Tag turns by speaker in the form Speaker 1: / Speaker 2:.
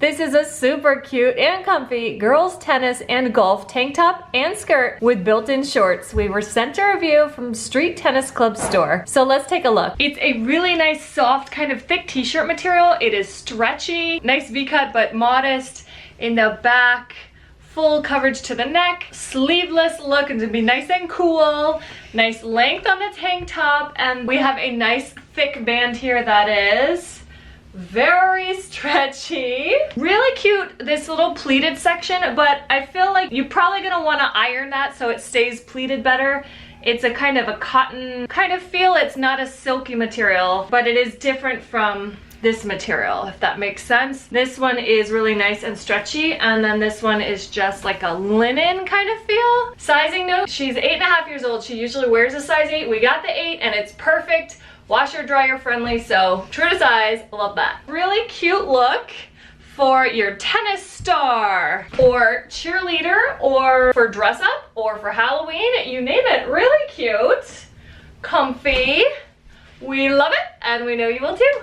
Speaker 1: This is a super cute and comfy girls tennis and golf tank top and skirt with built-in shorts. We were sent a review from Street Tennis Club store. So let's take a look. It's a really nice soft kind of thick t-shirt material. It is stretchy, nice V-cut but modest in the back. Full coverage to the neck, sleeveless look and to be nice and cool. Nice length on the tank top, and we have a nice thick band here that is very stretchy. Really cute, this little pleated section, but I feel like you're probably gonna wanna iron that so it stays pleated better. It's a kind of a cotton kind of feel. It's not a silky material, but it is different from this material, if that makes sense. This one is really nice and stretchy, and then this one is just like a linen kind of feel. Sizing note, she's 8.5 years old. She usually wears a size 8. We got the 8 and it's perfect. Washer dryer friendly, so true to size, love that. Really cute look for your tennis star or cheerleader or for dress up or for Halloween, you name it. Really cute, comfy. We love it and we know you will too.